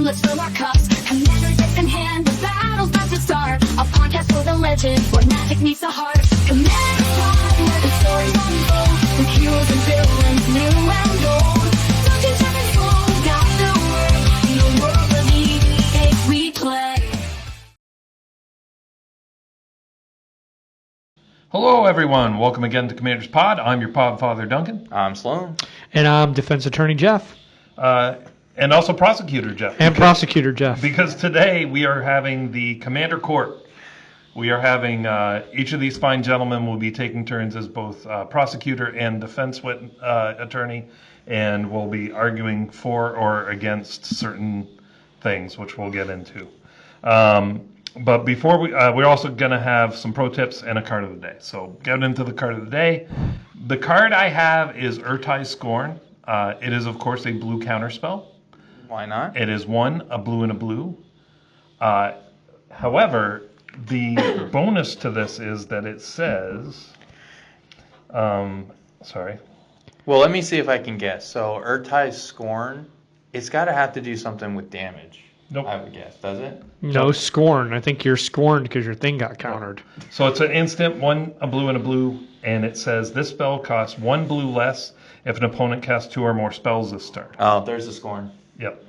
let's fill our cups. Commander Dice in hand, the battle's about to start. A podcast for the legend, where magic meets the heart. Commander Pod, where the stories unfold. The heroes and villains, new and old. Duncan, Jeff and Sloan, got the word. The world of EDH we play. Hello, everyone. Welcome again to Commander's Pod. I'm your pod father, Duncan. I'm Sloan. And I'm defense attorney Jeff. And also prosecutor Jeff. And prosecutor Jeff. Because today we are having the Commander Court. We are having each of these fine gentlemen will be taking turns as both prosecutor and defense attorney, and will be arguing for or against certain things, which we'll get into. But before we're also going to have some pro tips and a card of the day. So get into the card of the day. The card I have is Urtai's Scorn. It is, of course, a blue counterspell. Why not? It is a blue and a blue. However, the bonus to this is that it says... sorry. Well, let me see if I can guess. So Urtai's Scorn, it's got to have to do something with damage. Nope. I would guess. Does it? No, scorn. I think you're scorned because your thing got countered. So it's an instant, a blue and a blue, and it says this spell costs 1 blue less if an opponent casts 2 or more spells this turn. Oh, there's the Scorn. Yep.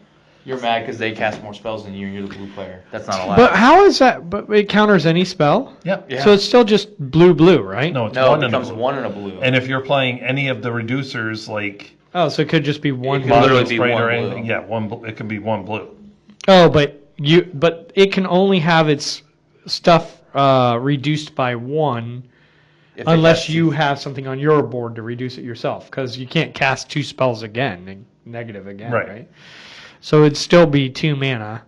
You're mad because they cast more spells than you and you're the blue player. That's not allowed. But how is that? But it counters any spell? Yep. Yeah. So it's still just blue, right? No, it's No, one it and a becomes blue. 1 and a blue. And if you're playing any of the reducers, like Oh, so it could just be one. It could blue. literally Modern be Sprite one or blue. anything, yeah, it could be 1 blue. Oh, but it can only have its stuff reduced by 1 If it unless casts you two- have something on your board to reduce it yourself, because you can't cast 2 spells again, negative again, Right. right? So it'd still be 2 mana.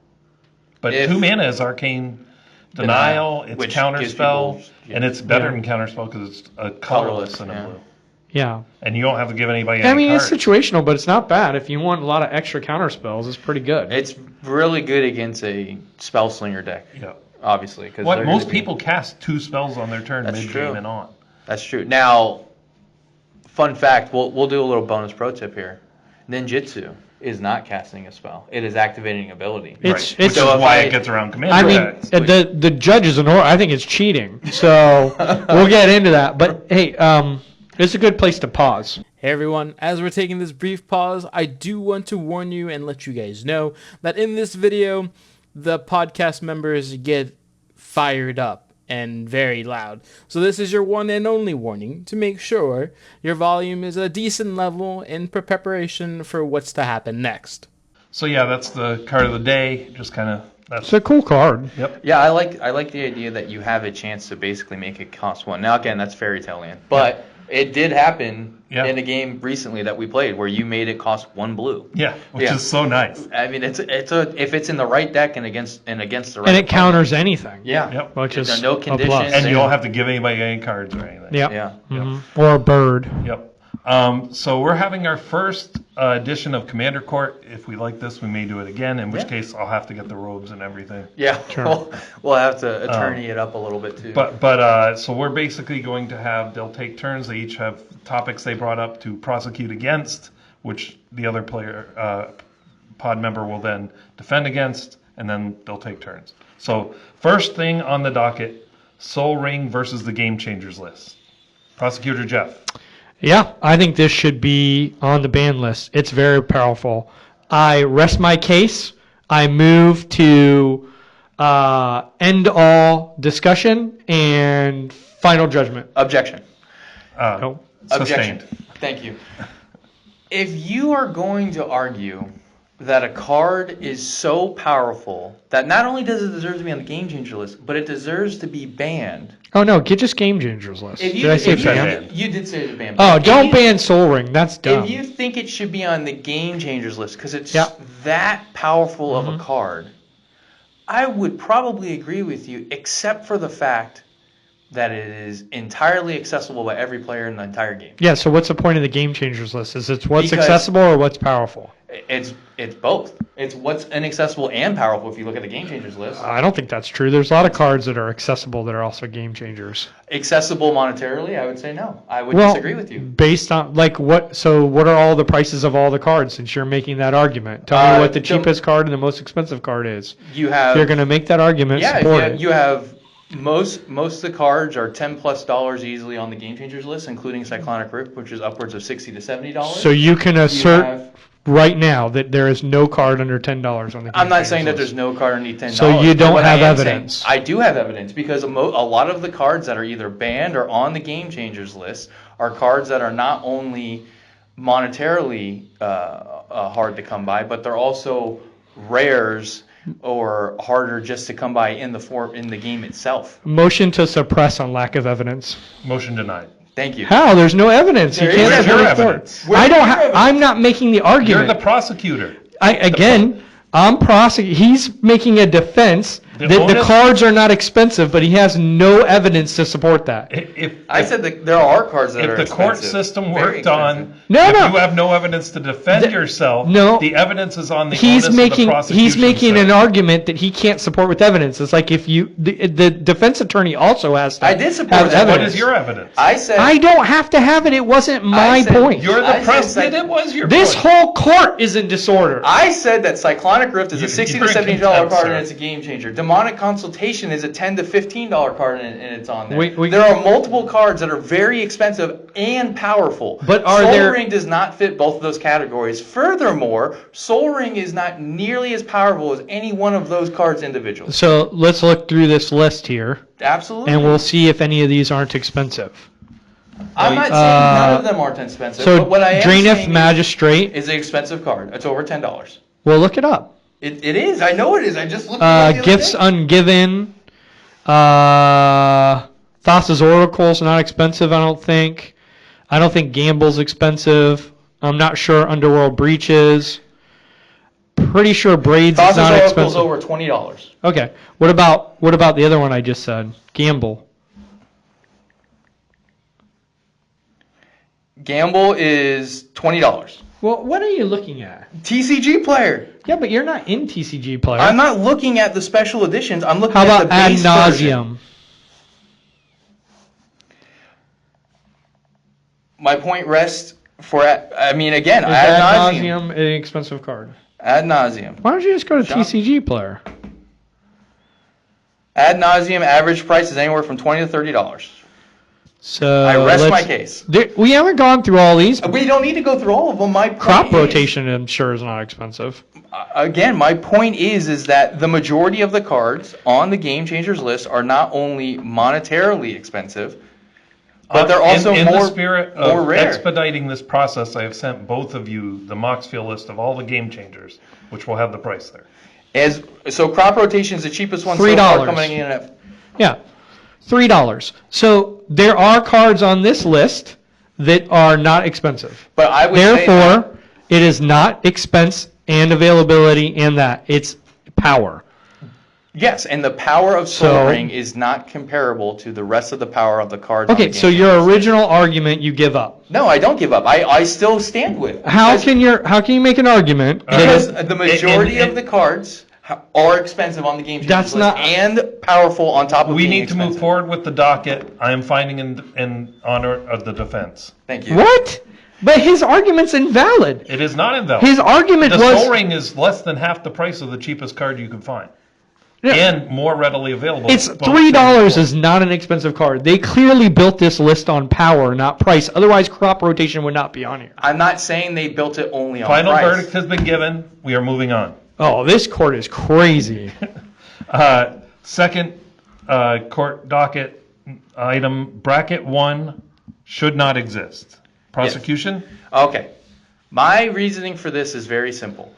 But If- 2 mana is Arcane Denial, it's which Counterspell, gives people- and it's better Yeah. than Counterspell because it's a colorless and a yeah. blue. Yeah. And you don't have to give anybody any I mean, cards. it's situational, but it's not bad. If you want a lot of extra counter spells, it's pretty good. It's really good against a spell slinger deck, Yeah. obviously. Cause What they're most gonna be- people cast 2 spells on their turn That's mid-game true. and on. That's true. Now, fun fact, we'll do a little bonus pro tip here. Ninjutsu is not casting a spell. It is activating an ability. It's- Right. Which is So if why I- it gets around Commander I mean, decks. the judges in order, I think it's cheating. So we'll get into that. But hey, it's a good place to pause. Hey everyone, as we're taking this brief pause, I do want to warn you and let you guys know that in this video, the podcast members get fired up and very loud. So this is your one and only warning to make sure your volume is a decent level in preparation for what's to happen next. So yeah, that's the card of the day. Just kind of It's a cool card. Yep. Yeah, I like the idea that you have a chance to basically make it cost 1. Now again, that's fairy tale land, but it did happen Yeah. in a game recently that we played where you made it cost 1 blue. Yeah, which Yeah. is so nice. I mean, it's if it's in the right deck and against the right. And it opponent. counters anything. Yeah. Yep. Which There's is no a conditions. plus. And you Yeah. don't have to give anybody any cards or anything. Yep. Yeah. Mhm. Or a bird. Yep. So we're having our first edition of Commander Court. If we like this, we may do it again, in which Yeah. case I'll have to get the robes and everything. Yeah. Sure. We'll have to attorney it up a little bit too. But so we're basically going to they'll take turns. They each have topics they brought up to prosecute against, which the other player, pod member, will then defend against, and then they'll take turns. So first thing on the docket, Soul Ring versus the Game Changers list. Prosecutor Jeff. Yeah, I think this should be on the ban list. It's very powerful. I rest my case. I move to end all discussion and final judgment. Objection. Oh. Objection. Sustained. Thank you. If you are going to argue that a card is so powerful that not only does it deserve to be on the Game Changer list, but it deserves to be banned. Oh, no, get just Game Changers list. If you, Did I say if you, ban? banned? you did say it's banned. Oh, If don't you- ban Soul Ring. That's dumb. If you think it should be on the Game Changers list because it's Yeah. that powerful of a card, I would probably agree with you, except for the fact that it is entirely accessible by every player in the entire game. Yeah, so what's the point of the game changers list? Is it what's Because- accessible or what's powerful? It's both. It's what's inaccessible and powerful if you look at the game changers list. I don't think that's true. There's a lot of cards that are accessible that are also game changers. Accessible monetarily, I would say no. I would Well, disagree with you. Based on like what? So what are all the prices of all the cards? Since you're making that argument, tell me what the cheapest card and the most expensive card is. You have. If you're going to make that argument, Yeah, support it. you have most of the cards are $10+ easily on the game changers list, including Cyclonic Rift, which is upwards of $60 to $70. So you can assert have- right now that there is no card under $10 on the game I'm not changers saying that list. there's no card underneath $10. So you but don't what have I am saying- evidence. I do have evidence because a lot of the cards that are either banned or on the game changers list are cards that are not only monetarily hard to come by, but they're also rares or harder just to come by in the game itself. Motion to suppress on lack of evidence. Motion denied. Thank you. How? There's no evidence. There you can't is support your it for it. evidence. Where's I don't. your evidence? I'm not making the You're argument. the prosecutor. I'm prosecuting. He's making a defense The that the onus- cards are not expensive, but he has no evidence to support that. I said that there are cards that are If the court expensive. system Very worked on, expensive. No, if no. you have no evidence to defend yourself, no. the evidence is on the He's onus making of the prosecution. he's making an side. argument that he can't support with evidence. It's like if you the defense attorney also has to I did support have with evidence. What evidence. is your evidence? I said I don't have to have it. It wasn't my said point. You're the I said president. psych- It was your This point. whole court is in disorder. I said that Cyclonic Rift is a $60 to You're in $70 contempt, card sir. and it's a game changer. Demonic Consultation is a $10 to $15 card and it's on there. We- there are multiple cards that are very expensive and powerful. But are Soul there- Ring does not fit both of those categories. Furthermore, Soul Ring is not nearly as powerful as any one of those cards individually. So let's look through this list here, Absolutely. and we'll see if any of these aren't expensive. I'm not saying none of them aren't expensive. So but what I am Draenith saying Magistrate. is an expensive card. It's over $10. Well, look it up. It is. I know it is. I just looked at it the other Gifts day. Ungiven. Thassa's Oracle's not expensive, I don't think. I don't think Gamble's expensive. I'm not sure Underworld Breach is. Pretty sure Braids is Thassa's not Oracle's expensive. over $20. Okay. What about the other one I just said? Gamble. Gamble is $20. Well, what are you looking at? TCG player. Yeah, but you're not in TCG Player. I'm not looking at the special editions. I'm looking How at about the Ad base version. Nauseum? My point rests for. I mean, again, Is Ad Ad Nauseum. Nauseum an expensive card? Ad Nauseum. Why don't you just go to Shop. TCG Player? Ad Nauseum average price is anywhere from $20 to $30. So I rest my let's- case. We haven't gone through all these. We don't need to go through all of them. My point Crop is- rotation, I'm sure, is not expensive. Again, my point is that the majority of the cards on the Game Changers list are not only monetarily expensive, but they're also in more the spirit more of rare. expediting this process, I have sent both of you the Moxfield list of all the game changers, which will have the price there. So crop rotation is the cheapest one so $3. far coming in at. Yeah, $3. So there are cards on this list that are not expensive. But I would say that- Therefore, it is not expense and availability and that. It's power. yes, and the power of Soul So- Ring is not comparable to the rest of the power of the cards. on Okay, the so Game your Changers. original argument you give up. No, I don't give up. I still stand with. How can you make an argument that Because is, the majority and- of the cards are expensive on the Game Changers That's list not- and powerful on top of We being need to move expensive. forward with the docket. I am finding in honor of the defense. Thank you. what? But his argument's invalid. It is not invalid. His argument the was Soul Ring is less than half the price of the cheapest card you can find, and more readily available. It's both $3 in- is not an expensive card. They clearly built this list on power, not price. Otherwise, crop rotation would not be on here. I'm not saying they built it only on Final price. verdict has been given. We are moving on. Oh, this court is crazy. Second court docket item, bracket 1 should not exist. Prosecution? Okay. My reasoning for this is very simple.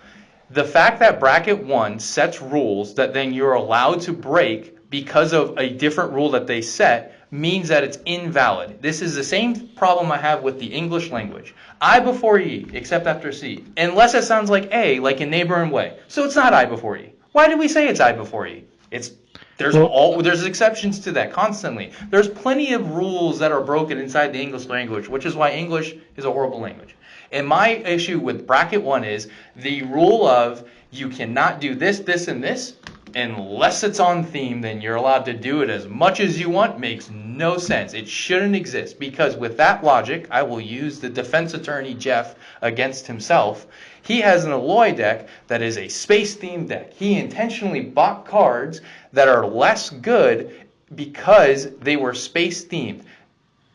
The fact that bracket 1 sets rules that then you're allowed to break because of a different rule that they set means that it's invalid. This is the same problem I have with the English language. I before E, except after C. Unless it sounds like A, like in neighbor and way. So it's not I before E. Why do we say it's I before E? It's There's exceptions to that constantly. There's plenty of rules that are broken inside the English language, which is why English is a horrible language. And my issue with bracket 1 is the rule of you cannot do this, this, and this unless it's on theme. Then you're allowed to do it as much as you want. Makes no sense. It shouldn't exist, because with that logic, I will use the defense attorney Jeff against himself. He has an Alloy deck that is a space themed deck. He intentionally bought cards that are less good because they were space themed.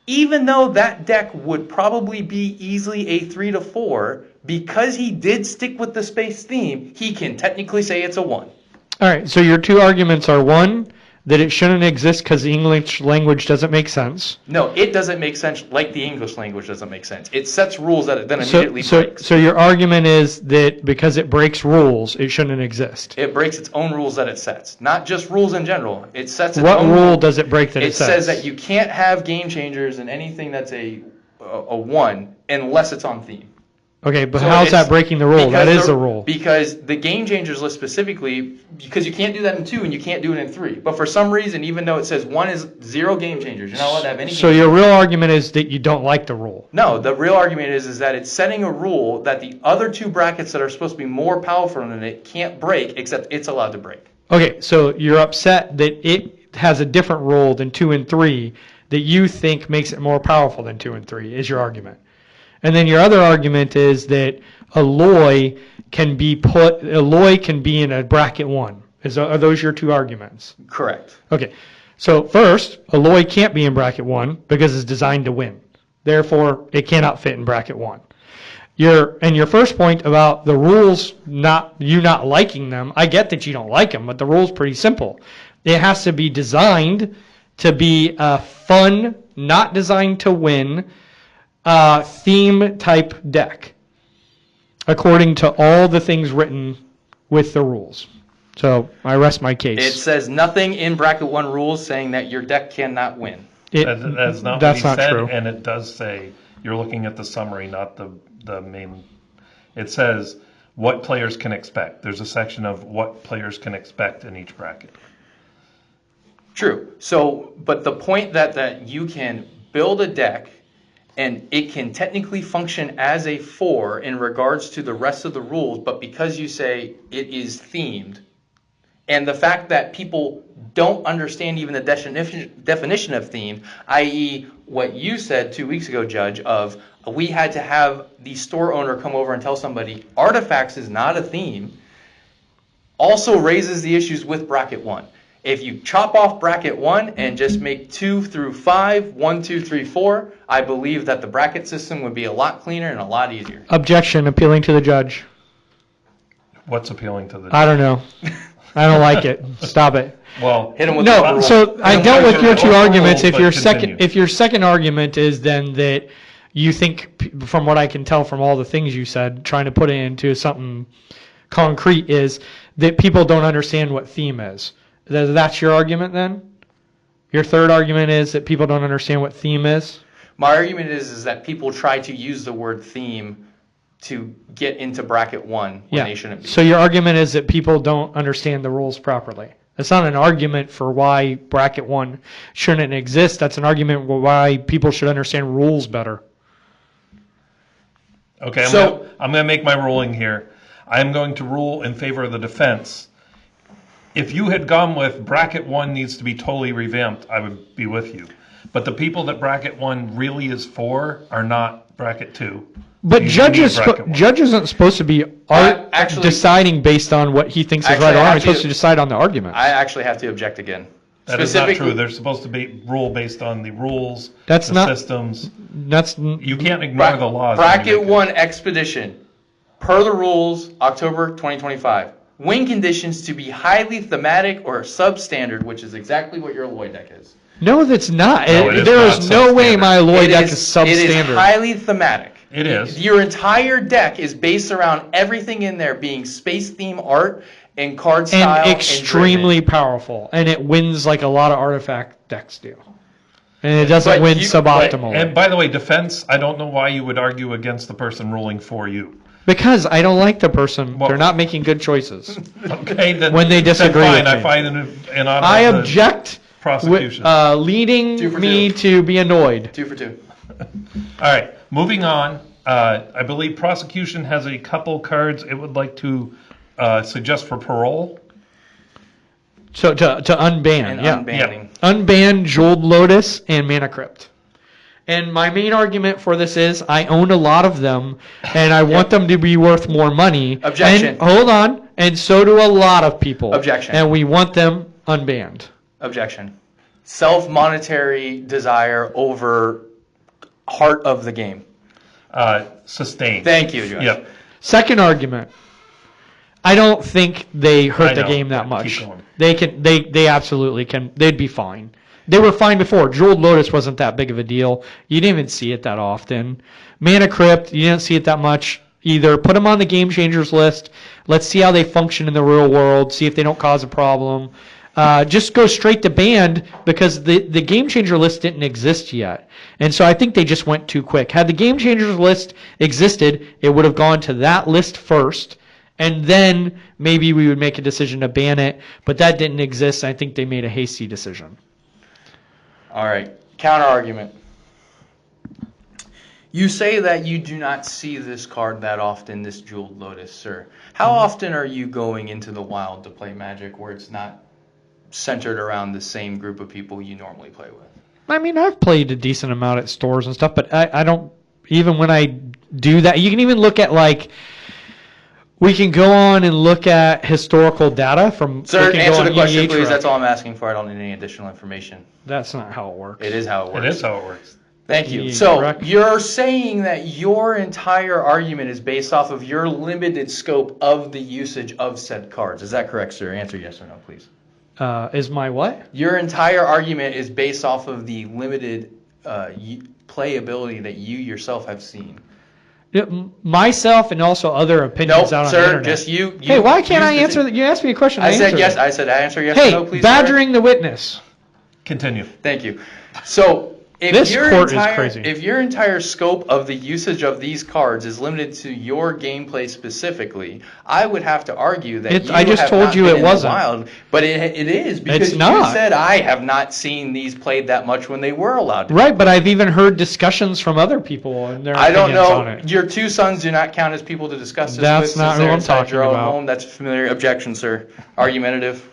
Even though that deck would probably be easily a 3 to 4, because he did stick with the space theme, he can technically say it's a 1. All right, so your two arguments are, one, that it shouldn't exist because the English language doesn't make sense. No, it doesn't make sense like the English language doesn't make sense. It sets rules that it then immediately breaks. So your argument is that because it breaks rules, it shouldn't exist. It breaks its own rules that it sets. Not just rules in general. It sets its What own rule does it break that it sets? It says that you can't have game changers in anything that's a 1 unless it's on theme. Okay, but So how's it's- that breaking the rule? That is a rule. Because the game changers list specifically, because you can't do that in 2 and you can't do it in 3. But for some reason, even though it says 1 is 0 game changers, you're not allowed to have any. So your real argument is that you don't like the rule. No, the real argument is that it's setting a rule that the other 2 brackets that are supposed to be more powerful than it can't break, except it's allowed to break. Okay, so you're upset that it has a different rule than 2 and 3 that you think makes it more powerful than 2 and 3 is your argument. And then your other argument is that Alloy can be in a bracket 1. Are those your two arguments? Correct. Okay. So first, Alloy can't be in bracket 1 because it's designed to win. Therefore, it cannot fit in bracket 1. Your first point about the rules not liking them, I get that you don't like them, but the rule's pretty simple. It has to be designed to be a fun, not designed to win, theme type deck, according to all the things written with the rules. So I rest my case. It says nothing in bracket 1 rules saying that your deck cannot win. That's not That's what he not said, true. and it does say, you're looking at the summary, not the main. It says what players can expect. There's a section of what players can expect in each bracket. True. So, but the point that you can build a deck and it can technically function as a 4 in regards to the rest of the rules, but because you say it is themed, and the fact that people don't understand even the definition of theme, i.e. what you said 2 weeks ago, Judge, of we had to have the store owner come over and tell somebody artifacts is not a theme, also raises the issues with bracket 1. If you chop off bracket 1 and just make 2 through 5, 1, 2, 3, 4, I believe that the bracket system would be a lot cleaner and a lot easier. Objection, appealing to the judge. What's appealing to the? I don't know. I don't like it. Stop it. Well, Hit him with the No, rule. so I Hit him dealt with with the your rule. two arguments. but continue. If your second argument is then that you think, from what I can tell from all the things you said, trying to put it into something concrete, is that people don't understand what theme is. That's your argument then? Your third argument is that people don't understand what theme is? My argument is that people try to use the word theme to get into bracket 1 when they shouldn't be. So your argument is that people don't understand the rules properly. That's not an argument for why bracket 1 shouldn't exist. That's an argument for why people should understand rules better. okay, I'm going to make my ruling here. I'm going to rule in favor of the defense. If you had gone with bracket 1 needs to be totally revamped, I would be with you. But the people that bracket 1 really is for are not bracket 2. But You judge need bracket 1. isn't supposed to be Actually- deciding based on what he thinks is Actually, right or I wrong. have He's supposed to- to decide on the argument. I actually have to object again. That is not Specifically- true. They're supposed to be rule based on the rules, That's the not- systems. That's You can't ignore the laws. when you Bracket make it. 1 expedition, per the rules, October 2025. Win conditions to be highly thematic or substandard, which is exactly what your Alloy deck is. no, that's not. No, it is There not is no way substandard. my Alloy It deck is- is substandard. It is highly thematic. It is. Your entire deck is based around everything in there being space theme art and card style. and extremely powerful, and it wins like a lot of artifact decks do. And it doesn't But win you- suboptimally. And by the way, defense, I don't know why you would argue against the person ruling for you. Because I don't like the person. Well- They're not making good choices. Okay, then. When they disagree then fine, with I me. find an honor I of the object prosecution. with leading 2 for me 2. to be annoyed. 2 for 2. All right, moving on. I believe prosecution has a couple cards it would like to suggest for parole. So to unban, And yeah. unbanning. Unban Jeweled Lotus and Mana Crypt. And my main argument for this is I own a lot of them, and I want them to be worth more money. Objection. And, hold on. And so do a lot of people. Objection. And we want them unbanned. Objection. Self-monetary desire over heart of the game. Sustained. Thank you, Josh. Yep. Second argument. I don't think they hurt I the know, game that but keep much. going. They absolutely can. They'd be fine. They were fine before. Jeweled Lotus wasn't that big of a deal. You didn't even see it that often. Mana Crypt, you didn't see it that much either. Put them on the game changers list. Let's see how they function in the real world. See if they don't cause a problem. Just go straight to banned because the game changer list didn't exist yet. And so I think they just went too quick. Had the game changers list existed, it would have gone to that list first. And then maybe we would make a decision to ban it. But that didn't exist. I think they made a hasty decision. All right. Counter argument. You say that you do not see this card that often, this Jeweled Lotus, sir. How often are you going into the wild to play Magic where it's not centered around the same group of people you normally play with? I mean, I've played a decent amount at stores and stuff, but I don't, even when I do that, you can even look at we can go on and look at historical data from. Sir, we can go answer on the question, EDH please. Rec. That's all I'm asking for. I don't need any additional information. That's not how it works. It is how it works. It is how it works. Thank you. Yeah, So correct. you're saying that your entire argument is based off of your limited scope of the usage of said cards. Is that correct, sir? Answer yes or no, please. Is my what? Your entire argument is based off of the limited playability that you yourself have seen. Myself and also other opinions No, out on the sir, internet. just you. Hey, why can't I use answer? You asked me a question. I said answered yes. it. I said answer yes Hey, or no, please. badgering the witness. Continue. Thank you. So if This your court is entire crazy. if your entire scope of the usage of these cards is limited to your gameplay specifically, I would have to argue that you I just have told not you been it in the wasn't. wild, but it is because It's not. you said I have not seen these played that much when they were allowed to. Right, but I've even heard discussions from other people and their I don't opinions know. on it. Your two sons do not count as people to discuss this That's with. not since who they're I'm inside talking your own about. home. That's familiar. Objection, sir. Argumentative.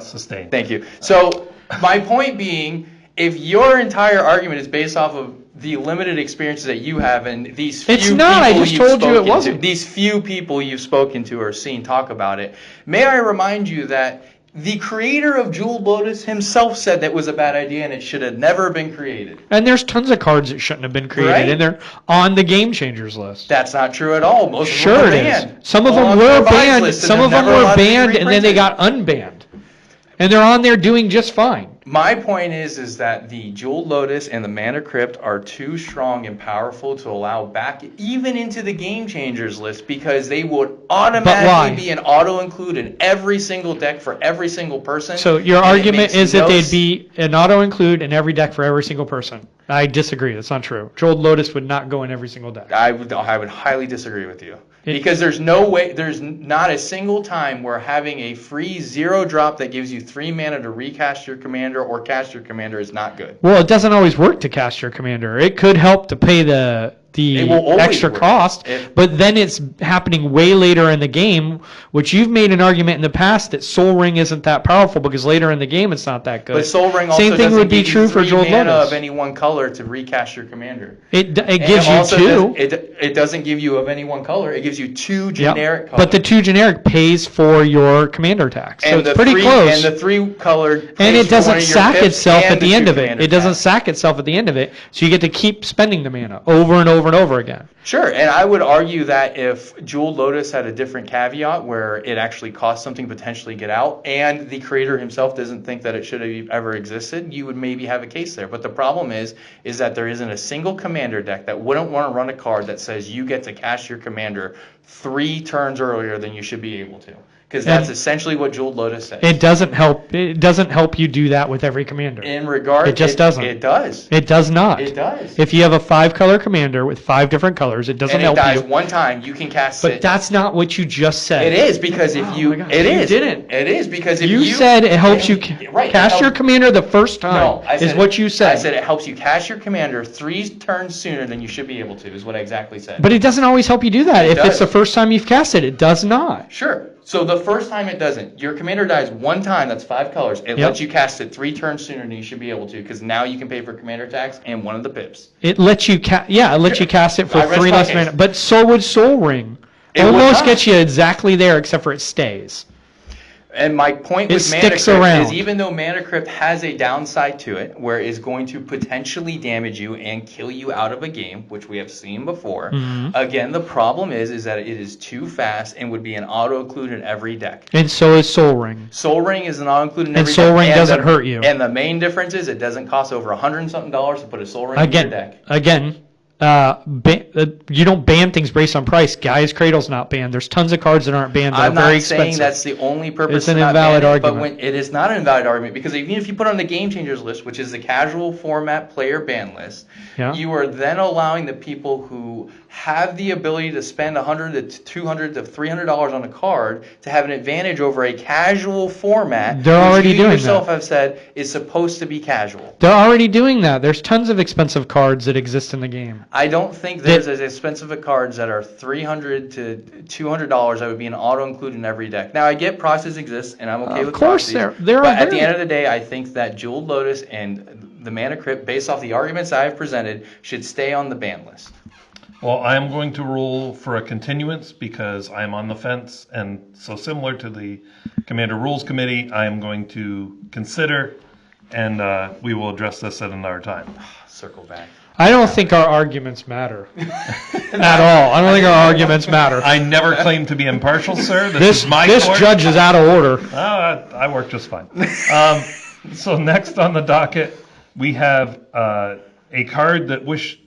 Sustained. Thank you. So my point being, if your entire argument is based off of the limited experiences that you have and these few It's not. I people just you've told you it spoken to- wasn't. these few people you've spoken to or seen talk about it, may I remind you that the creator of Jeweled Lotus himself said that was a bad idea and it should have never been created. And there's tons of cards that shouldn't have been created, Right? and they're on the game changers list. That's not true at all. Most of Sure them were it is. banned. Some of All them on were their buys banned. list and Some they're of them never were allowed to be banned, and then they reprinted. got unbanned. And they're on there doing just fine. My point is that the Jeweled Lotus and the Mana Crypt are too strong and powerful to allow back even into the Game Changers list because they would why? automatically be an auto-include in every single deck for every single person. So your and it argument makes is that no they'd be an auto-include in every deck for every single person. I disagree. That's not true. Jeweled Lotus would not go in every single deck. I would highly disagree with you. Because there's no way, there's not a single time where having a free 0-drop that gives you 3 mana to recast your commander or cast your commander is not good. Well, it doesn't always work to cast your commander. It could help to pay the It will always extra work. cost, If- but then it's happening way later in the game, which you've made an argument in the past that Soul Ring isn't that powerful because later in the game it's not that good. But Soul Ring also Same thing doesn't would be give you true for 3 Jeweled mana Lotus. of any one color to recast your commander. It And gives it you also two. It doesn't give you of any one color. It gives you 2 Yep. generic colors. But the 2 generic pays for your commander attack. So and it's the pretty 3, close. And the 3 colored. And pays it for one doesn't of your sack pips itself and at the 2 end of it. commander It doesn't attacks. sack itself at the end of it. So you get to keep spending the mana over and over and over again. Sure, and I would argue that if Jeweled Lotus had a different caveat where it actually costs something to potentially get out, and the creator himself doesn't think that it should have ever existed, you would maybe have a case there. But the problem is that there isn't a single commander deck that wouldn't want to run a card that says you get to cast your commander 3 turns earlier than you should be able to. because that's And- essentially what Jeweled Lotus says. It doesn't help. It doesn't help you do that with every commander. In regard, It just doesn't. It does. It does not. It does. If you have a 5-color commander with 5 different colors, it doesn't And it help dies you. one time, you can cast But it. that's not what you just said. It is because if you, my gosh, it you is. didn't. It is because if You you said it helps you right, it cast your helps- commander the first time. No, I is said what you said. I said it helps you cast your commander 3 turns sooner than you should be able to. Is what I exactly said. But it doesn't always help you do that. It If it's does. the first time you've cast it, it does not. Sure. So the first time it doesn't. Your commander dies one time. That's 5 colors. It Yep. lets you cast it 3 turns sooner than you should be able to, because now you can pay for commander tax and one of the pips. It lets you it lets you cast it for I rest 3 my less case. mana. But so would Soul Ring. It would Almost not. gets you exactly there, except for it stays. And my point It with Mana sticks Crypt around. is even though Mana Crypt has a downside to it, where it's going to potentially damage you and kill you out of a game, which we have seen before, Mm-hmm. again, the problem is that it is too fast and would be an auto-include in every deck. And so is Soul Ring. Soul Ring is an auto-include in And every Soul deck. Ring doesn't hurt you. And the main difference is it doesn't cost over $100 and something to put a Soul Ring in your deck. Again, you don't ban things based on price. Guy's Cradle's not banned. There's tons of cards that aren't banned that I'm are not very saying expensive. that's the only purpose. It's an to not invalid ban it, but argument. when it is not an invalid argument, because even if you put on the Game Changers list, which is the casual format player ban list, Yeah. you are then allowing the people who have the ability to spend $100 to $200 to $300 on a card to have an advantage over a casual format. They're which already you doing yourself that. have said is supposed to be casual. They're already doing that. There's tons of expensive cards that exist in the game. I don't think there's as expensive cards that are $300 to $200 that would be an auto-include in every deck. Now, I get proxies exist, and I'm okay Of with course, proxies. there are But at the very- end of the day, I think that Jeweled Lotus and the Mana Crypt, based off the arguments I have presented, should stay on the ban list. Well, I am going to rule for a continuance because I am on the fence, and so similar to the Commander Rules Committee, I am going to consider, and we will address this at another time. Circle back. I don't think our arguments matter at all. I don't think our arguments matter. I never claimed to be impartial, sir. This is my This court. judge is out of order. I work just fine. So next on the docket, we have a card that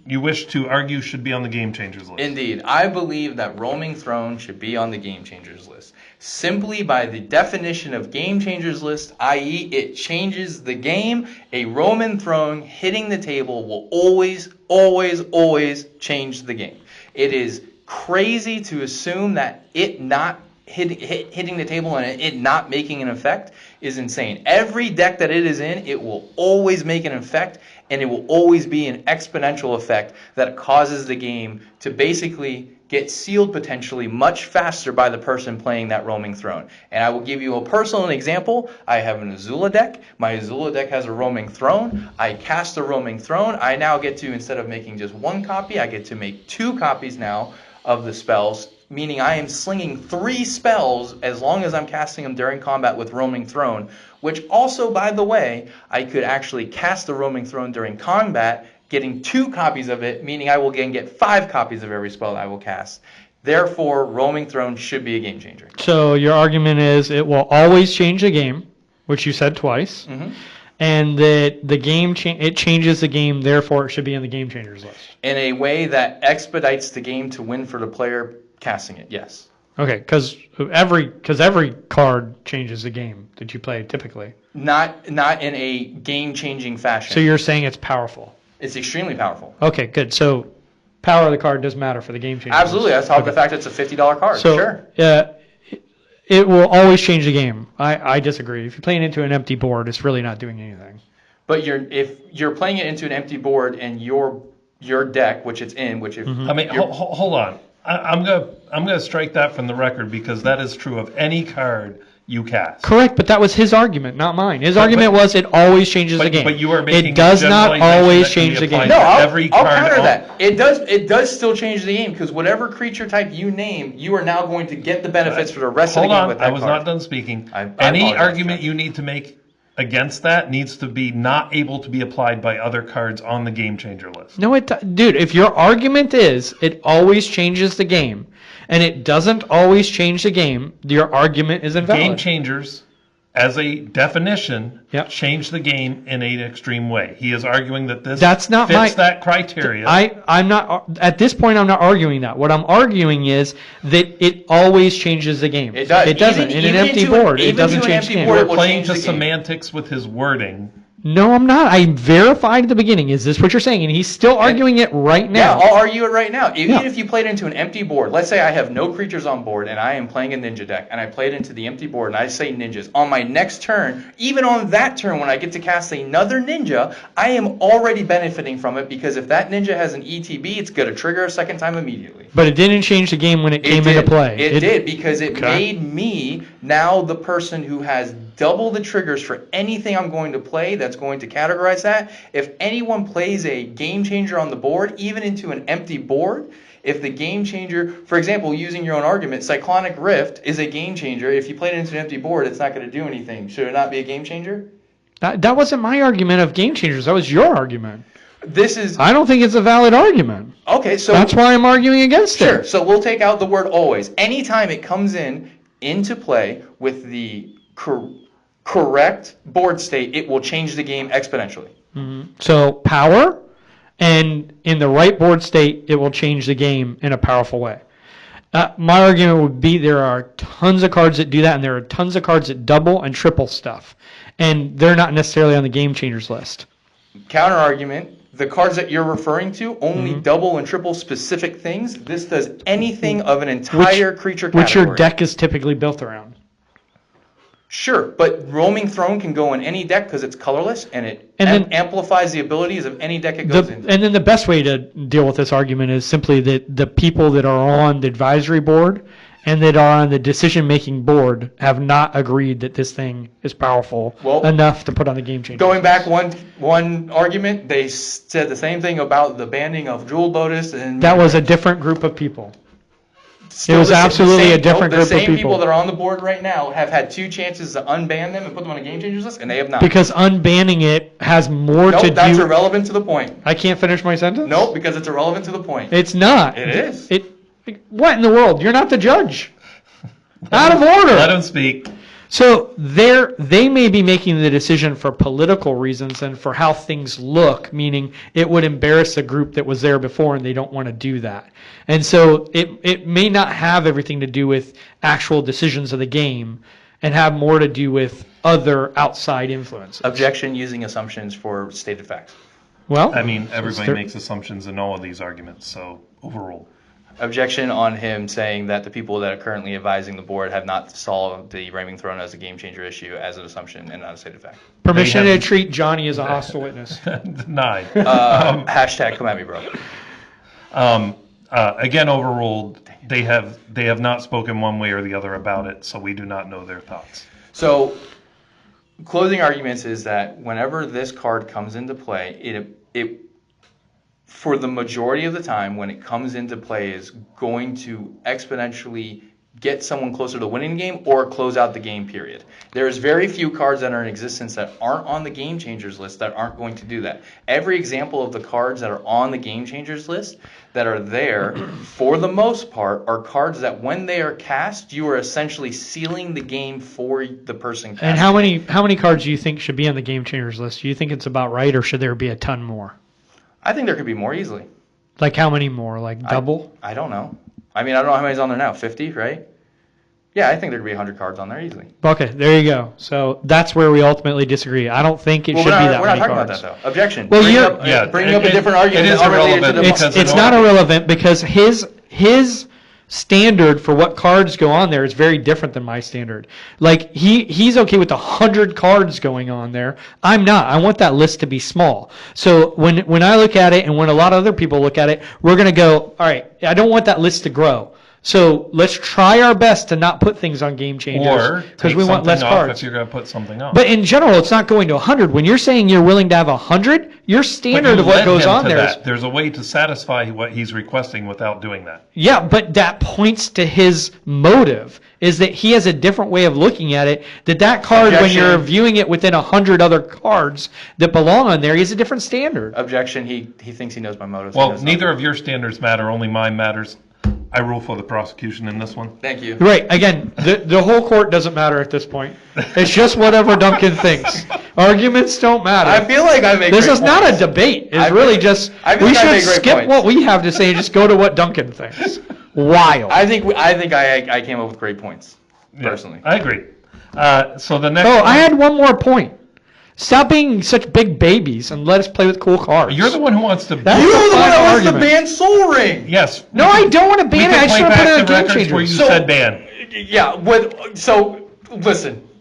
you wish to argue should be on the Game Changers list. Indeed. I believe that Roaming Throne should be on the Game Changers list. Simply by the definition of Game Changers list, i.e. it changes the game, a Roman Throne hitting the table will always, always, always change the game. It is crazy to assume that it not hitting the table and it not making an effect is insane. Every deck that it is in, it will always make an effect, and it will always be an exponential effect that causes the game to basically get sealed potentially much faster by the person playing that Roaming Throne. And I will give you a personal example. I have an Azula deck. My Azula deck has a Roaming Throne. I cast a Roaming Throne. I now get to, instead of making just 1 copy, I get to make 2 copies now of the spells, meaning I am slinging 3 spells as long as I'm casting them during combat with Roaming Throne, which also, by the way, I could actually cast the Roaming Throne during combat, getting 2 copies of it, meaning I will again get 5 copies of every spell that I will cast. Therefore, Roaming Throne should be a game changer. So your argument is it will always change the game, which you said twice, and that the game it changes the game, therefore it should be in the Game Changers list. In a way that expedites the game to win for the player casting it, yes. Okay, because every card changes the game that you play typically. Not in a game-changing fashion. So you're saying it's powerful. It's extremely powerful. Okay, good. So power of the card does matter for the Game Changers. Absolutely. That's how the fact it's a $50 card. So, sure. It will always change the game. I disagree. If you're playing into an empty board, it's really not doing anything. But if you're playing it into an empty board and your deck, which it's in, which if I mean, hold on. I'm gonna strike that from the record because that is true of any card you cast. Correct, but that was his argument, not mine. His argument was it always changes the game. But you are making it does a not generalization always that can change be the game. applied No, to I'll every counter card. that. It does still change the game because whatever creature type you name, you are now going to get the benefits for the rest of the Hold game on, with that I was card. not done speaking. I Any apologize, argument Jeff. you need to make against that needs to be not able to be applied by other cards on the Game Changer list. No, dude, if your argument is it always changes the game, and it doesn't always change the game, your argument is invalid. Game Changers as a definition, Yep. changed the game in an extreme way. He is arguing that this That's not fits that criteria. I'm not, at this point, I'm not arguing that. What I'm arguing is that it always changes the game. It does. It doesn't. In an empty board, it doesn't change the game. board, it We're will playing change to the game. semantics with his wording. No, I'm not. I verified at the beginning. Is this what you're saying? And he's still arguing it right Yeah, now. I'll argue it right now. Even Yeah. if you played into an empty board, let's say I have no creatures on board and I am playing a ninja deck and I played into the empty board and I say ninjas. On my next turn, even on that turn when I get to cast another ninja, I am already benefiting from it because if that ninja has an ETB, it's going to trigger a second time immediately. But it didn't change the game when it came into play. It did because it Okay. made me now the person who has double the triggers for anything I'm going to play that's going to categorize that. If anyone plays a game changer on the board, even into an empty board, if the game changer, for example, using your own argument, Cyclonic Rift is a game changer. If you play it into an empty board, it's not going to do anything. Should it not be a game changer? That wasn't my argument of game changers. That was your argument. This is I don't think it's a valid argument. okay. So That's why I'm arguing against sure. it. So we'll take out the word always. Anytime it comes into play with the correct board state, it will change the game exponentially. So power, and in the right board state, it will change the game in a powerful way. My argument would be there are tons of cards that do that, and there are tons of cards that double and triple stuff, and they're not necessarily on the game changers list. Counter argument, the cards that you're referring to only double and triple specific things. This does anything of an entire creature category. Which your deck is typically built around. Sure, but Roaming Throne can go in any deck because it's colorless and it amplifies the abilities of any deck it goes into. And then the best way to deal with this argument is simply that the people that are on the advisory board and that are on the decision-making board have not agreed that this thing is powerful enough to put on the game changer. Going back one argument, they said the same thing about the banning of Jeweled Lotus. And That was a different group of people. Still It was absolutely a different group of The same people people. that are on the board right now have had two chances to unban them and put them on a game changers list, and they have not. Because unbanning it has more to That's do... irrelevant to the point. I can't finish my sentence? Nope, because it's irrelevant to the point. It's not. It is. What in the world? You're not the judge. Out of order. Let him speak. So they may be making the decision for political reasons and for how things look, meaning it would embarrass a group that was there before and they don't want to do that. And so it may not have everything to do with actual decisions of the game and have more to do with other outside influences. Objection using assumptions for stated facts. Well, I mean, everybody makes assumptions in all of these arguments, so overruled. Objection on him saying that the people that are currently advising the board have not solved the Roaming Throne as a game changer issue as an assumption and not a stated fact. Permission to treat Johnny as a hostile witness. Denied. Hashtag come at me, bro. Again, overruled. They have not spoken one way or the other about it, so we do not know their thoughts. So, closing arguments is that whenever this card comes into play, it for the majority of the time when it comes into play is going to exponentially get someone closer to winning the game or close out the game, period. There's very few cards that are in existence that aren't on the game changers list that aren't going to do that. Every example of the cards that are on the game changers list that are there, for the most part, are cards that when they are cast, you are essentially sealing the game for the person casting. And how many cards do you think should be on the game changers list? Do you think it's about right, or should there be a ton more? I think there could be more easily. Like how many more? Like double? I don't know. I mean, I don't know how many's on there now. 50, right? Yeah, I think there could be 100 cards on there easily. Okay, there you go. So that's where we ultimately disagree. I don't think it should be that many cards. We're not talking about that, though. Objection. Well, bring up a different argument. It is irrelevant. It's not irrelevant because his standard for what cards go on there is very different than my standard. Like he's okay with 100 cards going on there. I'm not. I want that list to be small. So when I look at it and when a lot of other people look at it, we're going to go, all right, I don't want that list to grow. So let's try our best to not put things on game changers because we want less cards. If you're going to put something on. But in general, it's not going to 100. When you're saying you're willing to have 100, your standard of what goes on there is... There's a way to satisfy what he's requesting without doing that. Yeah, but that points to his motive, is that he has a different way of looking at it, that card, when you're viewing it within 100 other cards that belong on there, he has a different standard. Objection, he thinks he knows my motive. Well, neither of your standards matter, only mine matters. I rule for the prosecution in this one. Thank you. Right. Again, the whole court doesn't matter at this point. It's just whatever Duncan thinks. Arguments don't matter. I feel like I make This great is not a points. debate. It's I really feel- just I feel we like I should make great skip points. what we have to say and just go to what Duncan thinks. Wild. I came up with great points, Yeah, personally. I agree. So the next Oh, one, I had one more point. Stop being such big babies and let us play with cool cards. you're the one who wants to. That's You're a the one fine that wants to argument. ban Soul Ring. Yes. No, I don't want to We ban it. can I just play want to put back it the on Game records where you Changers. said ban. Yeah,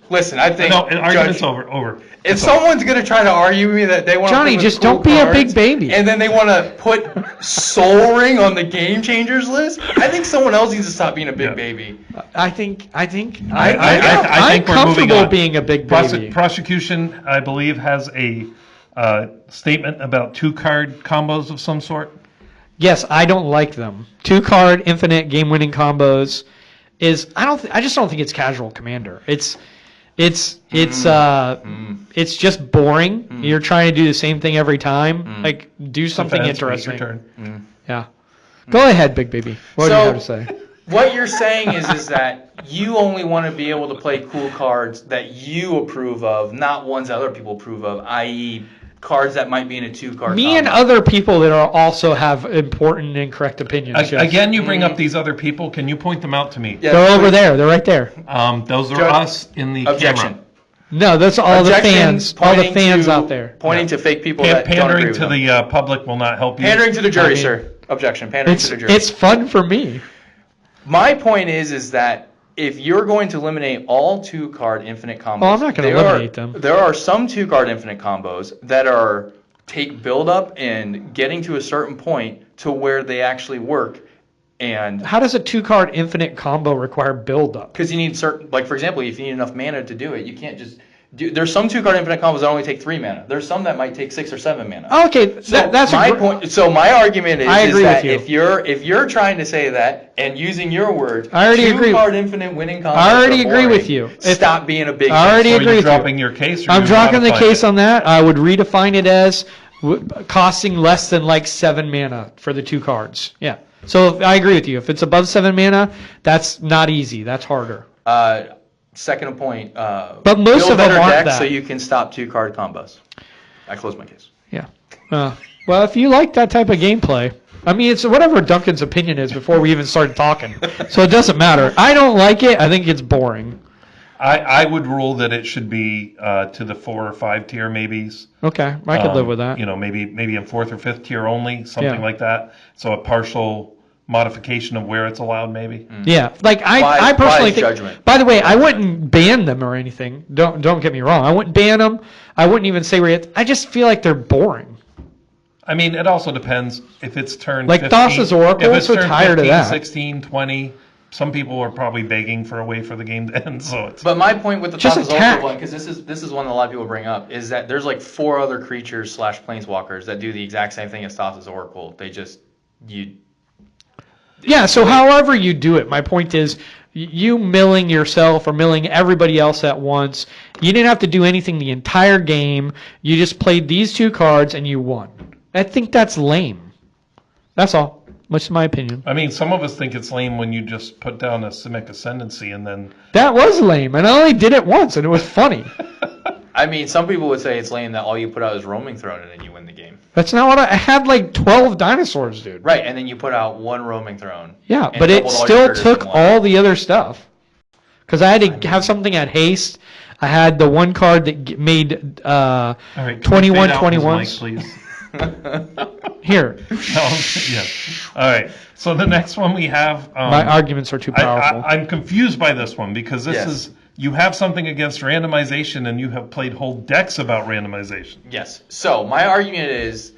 listen, I think, No, argument's Judge, over. if someone's going to try to argue with me that they want to Johnny, play with just cool don't be a cards, big baby. and then they want to put Soul Ring on the Game Changers list, I think someone else needs to stop being a big Yeah. baby. I think I I'm think we're moving comfortable on. being a big baby. Prosecution, I believe, has a statement about 2-card combos of some sort. Yes, I don't like them. 2-card infinite game-winning combos is I just don't think it's casual Commander. It's just boring. You're trying to do the same thing every time. Like do something Defense, wait interesting. your turn. Yeah. Go ahead, big baby. What do you have to say? What you're saying is that you only want to be able to play cool cards that you approve of, not ones that other people approve of, i.e. cards that might be in a 2-card Me and combo. other people that are also have important and correct opinions. yes. Again, you bring up these other people. Can you point them out to me? Yeah, They're over please. there. They're right there. Those are Judge- us in the Objection. camera. No, that's all the Objection, fans. All the pointing fans to- out there. Pointing to fake people that don't agree Pandering with to them. the public will not help you. Pandering to the jury, I mean, sir. Objection. Pandering It's to the jury. it's fun for me. My point is that if you're going to eliminate all 2-card infinite combos, Oh, I'm not gonna eliminate them. There are some 2-card infinite combos that are take build up and getting to a certain point to where they actually work, and How does a 2-card infinite combo require build up? because you need certain, like for example, if you need enough mana to do it, you can't just do. There's some 2-card infinite combos that only take 3 mana. There's some that might take 6 or 7 mana. Okay, So that's my a point. So my argument I is agree that with you. if you're trying to say that and using your words, I already agree. 2-card infinite winning combos. I already are agree boring. with you. If- Stop being a big. I already So agree you're with you. dropping your case? Or I'm you're dropping the modifying case it? on that. I would redefine it as costing less than like 7 mana for the 2 cards. Yeah. So I agree with you. If it's above 7 mana, that's not easy. That's harder. Second point. But most build of them better aren't decks that. so you can stop 2-card combos. I close my case. Yeah. Well, if you like that type of gameplay, I mean, it's whatever Duncan's opinion is before we even started talking. So it doesn't matter. I don't like it. I think it's boring. I would rule that it should be to the 4 or 5 tier maybes. Okay, I could live with that. You know, maybe in 4th or 5th tier only, something Yeah. like that. So a partial modification of where it's allowed, maybe. Yeah, like I Wise personally think. judgment. By the way, I wouldn't ban them or anything. Don't get me wrong. I wouldn't ban them. I wouldn't even say where. I just feel like they're boring. I mean, it also depends if it's turned Like 15, Thassa's Oracle, if it's so turned tired of 15, that. 16, 20. Some people are probably begging for a way for the game to end, so it's. But my point with the Just Thassa's attack. Oracle one, because this is one that a lot of people bring up, is that there's like 4 other creatures / planeswalkers that do the exact same thing as Thassa's Oracle. They just Yeah. So however you do it, my point is, you milling yourself or milling everybody else at once. You didn't have to do anything the entire game. You just played these 2 cards and you won. I think that's lame. That's all. Much my opinion. I mean, some of us think it's lame when you just put down a Simic Ascendancy and then. That was lame, and I only did it once, and it was funny. I mean, some people would say it's lame that all you put out is Roaming Throne and then you win the game. That's not what I had. Like 12 dinosaurs, dude. Right, and then you put out 1 Roaming Throne. Yeah, and but it doubled all your still critters took in one. all the other stuff. Because I had to have something at haste. I had the one card that made All right, can we 21 fade out his 21s. mic, please? Here. No, yeah. All right. So the next one we have. My arguments are too powerful. I'm confused by this one because this Yes. is you have something against randomization and you have played whole decks about randomization. Yes. So my argument is,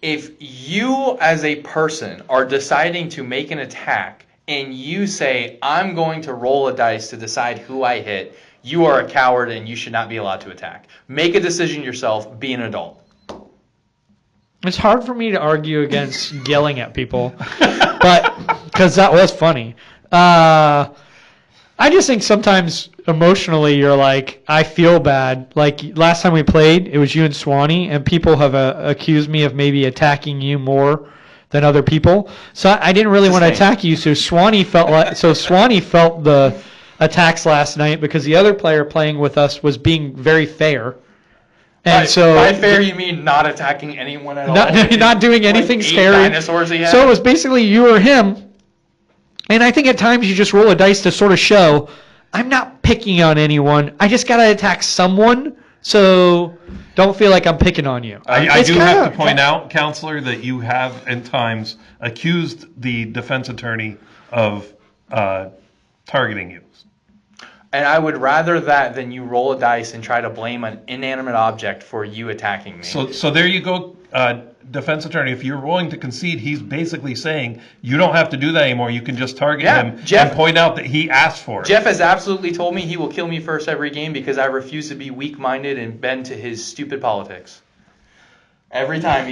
if you as a person are deciding to make an attack and you say, I'm going to roll a dice to decide who I hit, you are a coward and you should not be allowed to attack. Make a decision yourself. Be an adult. It's hard for me to argue against yelling at people, but because that was funny. I just think sometimes emotionally you're like, I feel bad. Like last time we played, it was you and Swanee, and people have accused me of maybe attacking you more than other people. So I didn't really want to attack you. So Swanee felt the attacks last night because the other player playing with us was being very fair. And so by fair you mean not attacking anyone at all? Not doing anything scary. Dinosaurs he had? So it was basically you or him. And I think at times you just roll a dice to sort of show, I'm not picking on anyone. I just got to attack someone. So don't feel like I'm picking on you. I do have to point out, Counselor, that you have at times accused the defense attorney of targeting you. And I would rather that than you roll a dice and try to blame an inanimate object for you attacking me. So there you go, defense attorney. If you're willing to concede, he's basically saying you don't have to do that anymore. You can just target him and point out that he asked for it. Jeff has absolutely told me he will kill me first every game because I refuse to be weak-minded and bend to his stupid politics. Every time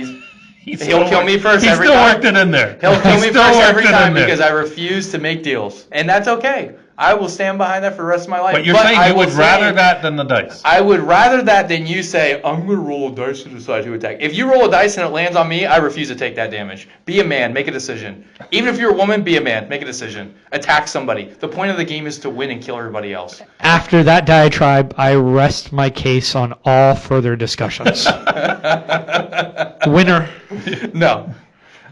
he'll kill me first every time. He still worked it in there. He'll kill me first every time because I refuse to make deals. And that's okay. I will stand behind that for the rest of my life. But you're saying you would rather that than the dice. I would rather that than you say, I'm going to roll a dice to decide who to attack. If you roll a dice and it lands on me, I refuse to take that damage. Be a man. Make a decision. Even if you're a woman, be a man. Make a decision. Attack somebody. The point of the game is to win and kill everybody else. After that diatribe, I rest my case on all further discussions. Winner. No.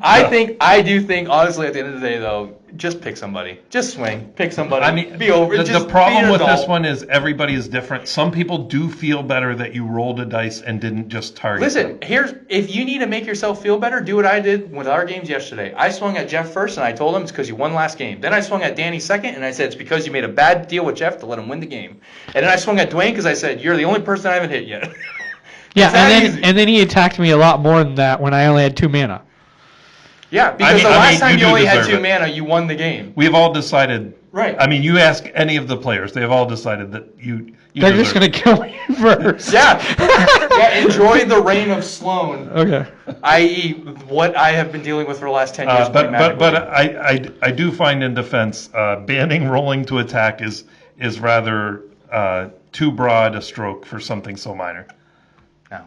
I do think, honestly, at the end of the day, though, just pick somebody. Just swing. Pick somebody. I mean, be over. The problem with this one is everybody is different. Some people do feel better that you rolled a dice and didn't just target. Listen, if you need to make yourself feel better, do what I did with our games yesterday. I swung at Jeff first, and I told him it's because you won last game. Then I swung at Danny second, and I said it's because you made a bad deal with Jeff to let him win the game. And then I swung at Dwayne because I said you're the only person I haven't hit yet. Yeah, and then he attacked me a lot more than that when I only had 2 mana. Yeah, because the last time you only had 2 mana, you won the game. We have all decided. Right. I mean, you ask any of the players; they have all decided that you They're just going to kill me first. Yeah. Enjoy the reign of Sloan. Okay. I.e., what I have been dealing with for the last 10 years. But I do find in defense, banning rolling to attack is rather too broad a stroke for something so minor. No.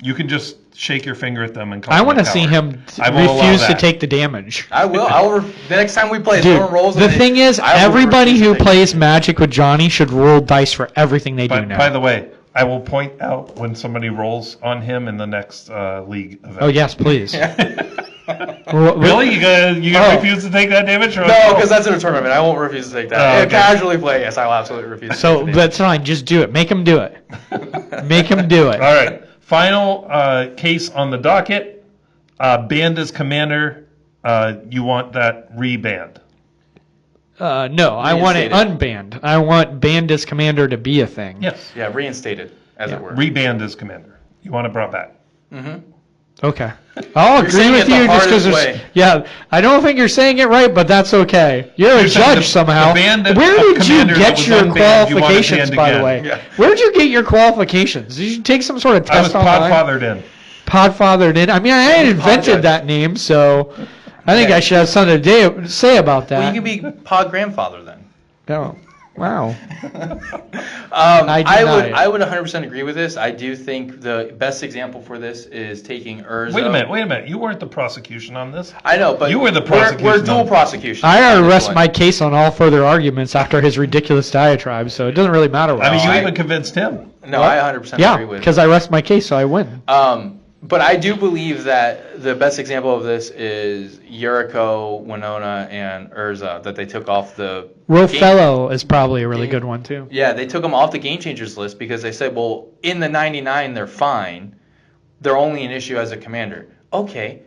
You can just shake your finger at them and call I want to them a see coward. him I won't allow refuse to that. take the damage. I will. The next time we play, Dude, someone rolls. the thing is, everybody who plays Magic with Johnny should roll dice for everything they do now. By the way, I will point out when somebody rolls on him in the next league event. Oh yes, please. Really? You gonna refuse to take that damage? Or No, because that's in a tournament. I won't refuse to take that. Oh, okay. Casually play, yes, I will absolutely refuse to So take that. that's fine. Just do it. Make him do it. Make him do it. All right. Final case on the docket. Banned as commander. You want that rebanned? No, I want it unbanned. I want banned as commander to be a thing. Yes. Yeah, reinstated, as it were. Rebanned as commander. You want it brought back? Mm-hmm. Okay. I'll agree saying with it the you just hardest because way. yeah, I don't think you're saying it right, but that's okay. You're a saying judge somehow. Where did you get your qualifications, qualifications, by the way? Yeah. Where'd you get your qualifications? Did you take some sort of I was test online? podfathered in. Podfathered in. I mean, I invented that name, so I think I should have something to say about that. Well, you could be pod grandfather then. Oh, wow. I would 100% agree with this. I do think the best example for this is taking Urza. Wait a minute. You weren't the prosecution on this. I know, but You were the We're prosecution dual on- prosecution. I on this arrest one. my case on all further arguments after his ridiculous diatribe, so it doesn't really matter what I mean, you I- even convinced him. No, I 100% yeah, agree with. because I rest my case, so I win. But I do believe that the best example of this is Yuriko, Winona, and Urza that they took off the Rofello is probably a really good one, too. Yeah, they took them off the Game Changers list because they said, well, in the 99, they're fine. They're only an issue as a commander. Okay,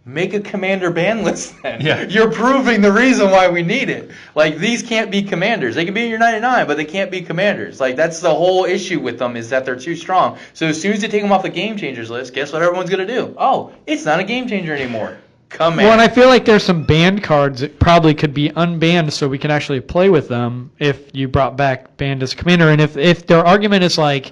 make a commander ban list then. Yeah. You're proving the reason why we need it. Like, these can't be commanders. They can be in your 99, but they can't be commanders. Like, that's the whole issue with them is that they're too strong. So as soon as you take them off the Game Changers list, guess what everyone's going to do? Oh, it's not a Game Changer anymore. Command. Well, and I feel like there's some banned cards that probably could be unbanned so we can actually play with them if you brought back banned as commander. And if their argument is like,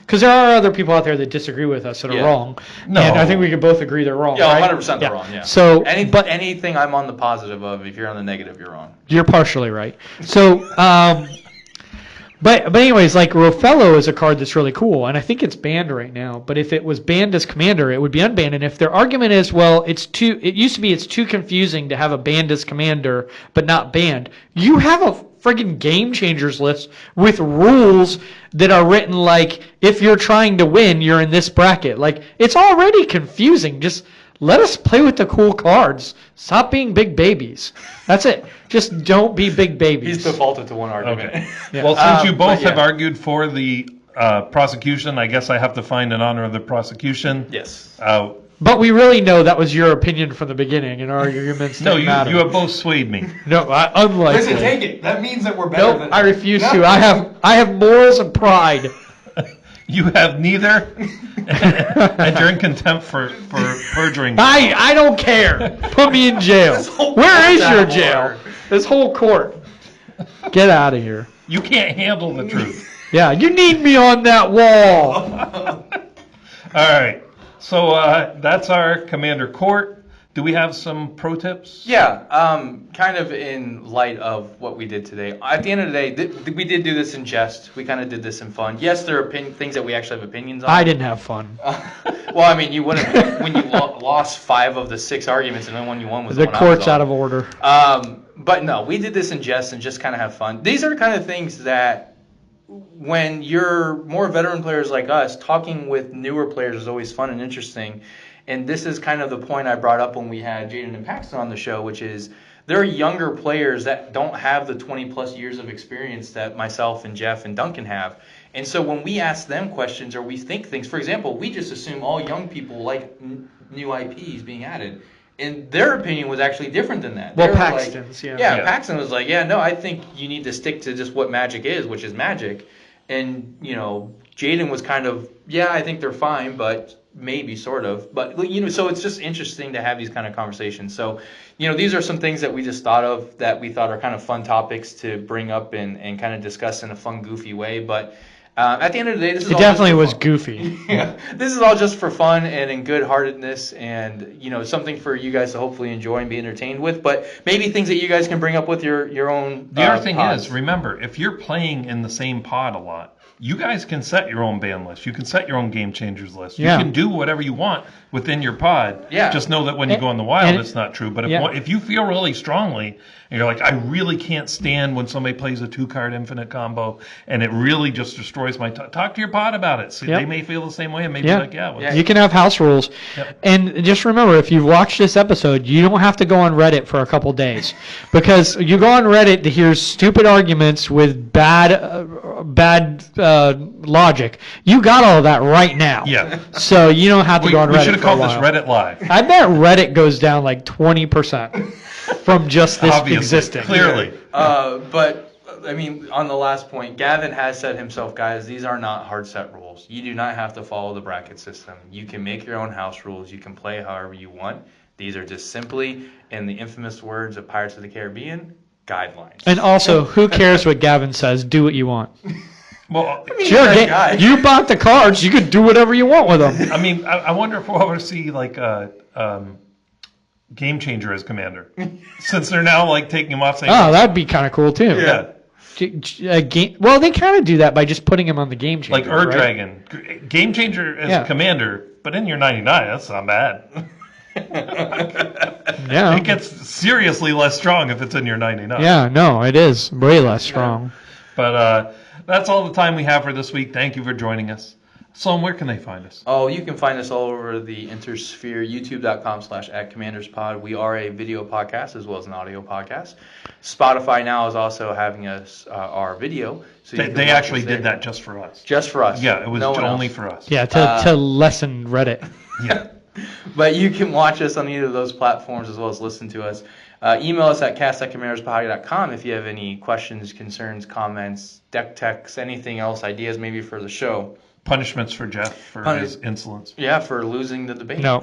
because there are other people out there that disagree with us that are wrong. No. And I think we can both agree they're wrong. Yeah, right? 100% they're wrong, yeah. So, but anything I'm on the positive of, if you're on the negative, you're wrong. you're partially right. So, But anyways, like Rofello is a card that's really cool, and I think it's banned right now. But if it was banned as commander, it would be unbanned. And if their argument is, well, it's too confusing to have a banned as commander but not banned, you have a friggin' game changers list with rules that are written like, if you're trying to win, you're in this bracket. Like, it's already confusing. Just let us play with the cool cards. Stop being big babies. That's it. Just don't be big babies. He's defaulted to one argument. Okay. Yeah. Well, since you both but yeah. have argued for the prosecution, I guess I have to find in honor of the prosecution. Yes. But we really know that was your opinion from the beginning, and our arguments No, didn't matter. you have both swayed me. No, unlikely. Listen, take it. That means that we're better Nope, than I refuse No. to. I have morals and pride. You have neither, and you're in contempt for perjuring. I don't care. Put me in jail. Where is your jail? This whole court. Get out of here. You can't handle the truth. Yeah, you need me on that wall. All right. So that's our Commander Court. Do we have some pro tips? Yeah, kind of in light of what we did today. At the end of the day, we did do this in jest. We kind of did this in fun. Yes, there are things that we actually have opinions on. I didn't have fun. Well, I mean, you wouldn't when you lost 5 of the 6 arguments, and the only one you won was The one I was court's on. out of order. But no, we did this in jest and just kind of have fun. These are kind of things that when you're more veteran players like us, talking with newer players is always fun and interesting. And this is kind of the point I brought up when we had Jaden and Paxton on the show, which is there are younger players that don't have the 20-plus years of experience that myself and Jeff and Duncan have. And so when we ask them questions or we think things, for example, we just assume all young people like new IPs being added. And their opinion was actually different than that. Well, They were Paxton's, like, yeah. Yeah, Paxton was like, yeah, no, I think you need to stick to just what Magic is, which is Magic. And, Jaden was kind of, yeah, I think they're fine, but maybe, sort of. But, so it's just interesting to have these kind of conversations. So, these are some things that we just thought of that we thought are kind of fun topics to bring up and kind of discuss in a fun, goofy way. But at the end of the day, this is It all definitely just was for fun. goofy. Yeah, this is all just for fun and in good-heartedness and, something for you guys to hopefully enjoy and be entertained with. But maybe things that you guys can bring up with your own The other thing pods. is, remember, if you're playing in the same pod a lot, you guys can set your own ban list. You can set your own game changers list. Yeah. You can do whatever you want within your pod. Yeah. Just know that when you go in the wild, and- it's not true. But yeah. if you feel really strongly and you're like, I really can't stand when somebody plays a 2-card infinite combo and it really just destroys my talk to your pod about it. So Yep. they may feel the same way and maybe Yeah. like, yeah. Well, Yeah. You can have house rules. Yep. And just remember, if you've watched this episode, you don't have to go on Reddit for a couple days. Because you go on Reddit to hear stupid arguments with bad logic. You got all of that right now. Yeah. So you don't have to We, go on we Reddit should have for a called this while. Reddit Live. I bet Reddit goes down like 20% from just this Obviously, existing. clearly. But I mean, on the last point, Gavin has said himself, guys, these are not hard set rules. You do not have to follow the bracket system. You can make your own house rules. You can play however you want. These are just simply, in the infamous words of Pirates of the Caribbean, guidelines. And also, who cares what Gavin says? Do what you want. Well, He's Sure, a great guy. you bought the cards. You could do whatever you want with them. I mean, I wonder if we'll ever see like a game changer as commander, since they're now like taking him off. Saying, Oh, that'd be kind of cool too. yeah, Well, they kind of do that by just putting him on the game changer. like Ur right? Dragon, game changer as Yeah. commander, but in your 99, that's not bad. Yeah. It gets seriously less strong if it's in your 99. Yeah, no, it is way less strong. But that's all the time we have for this week. Thank you for joining us. Sloan, where can they find us? Oh, you can find us all over the Intersphere, youtube.com/@commanderspod. We are a video podcast as well as an audio podcast. Spotify now is also having us our video. So you can They watch actually us there. did that just for us. Just for us. Yeah, it was No one only else. for us. Yeah, to lessen Reddit. Yeah. But you can watch us on either of those platforms as well as listen to us. Email us at cast@commanderspod.com if you have any questions, concerns, comments, deck techs, anything else, ideas maybe for the show. Punishments for Jeff for his insolence. Yeah, for losing the debate. No.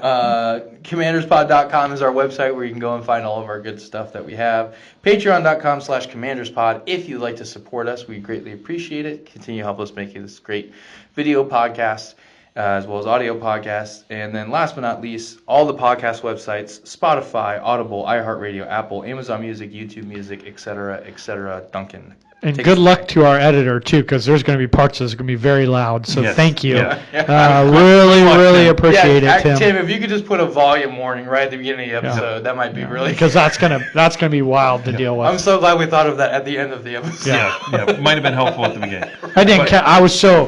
Commanderspod.com is our website where you can go and find all of our good stuff that we have. Patreon.com/commanderspod. If you'd like to support us, we greatly appreciate it. Continue to help us make this great video podcast as well as audio podcasts. And then last but not least, all the podcast websites, Spotify, Audible, iHeartRadio, Apple, Amazon Music, YouTube Music, etc., etc. Duncan. And good luck to our editor, too, because there's going to be parts that's going to be very loud. So Yes. thank you. Yeah. Really appreciate Yeah, it, Tim. Tim, if you could just put a volume warning right at the beginning of the episode, that might be really Because that's gonna be wild to deal with. I'm so glad we thought of that at the end of the episode. Yeah. Might have been helpful at the beginning. I didn't. I was so.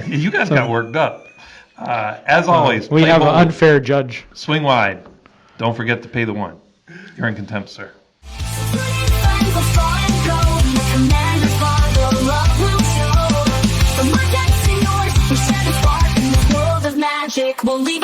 You guys got worked up. As always, We play have an bold, unfair judge. swing wide. Don't forget to pay the one. You're in contempt, sir. We'll leave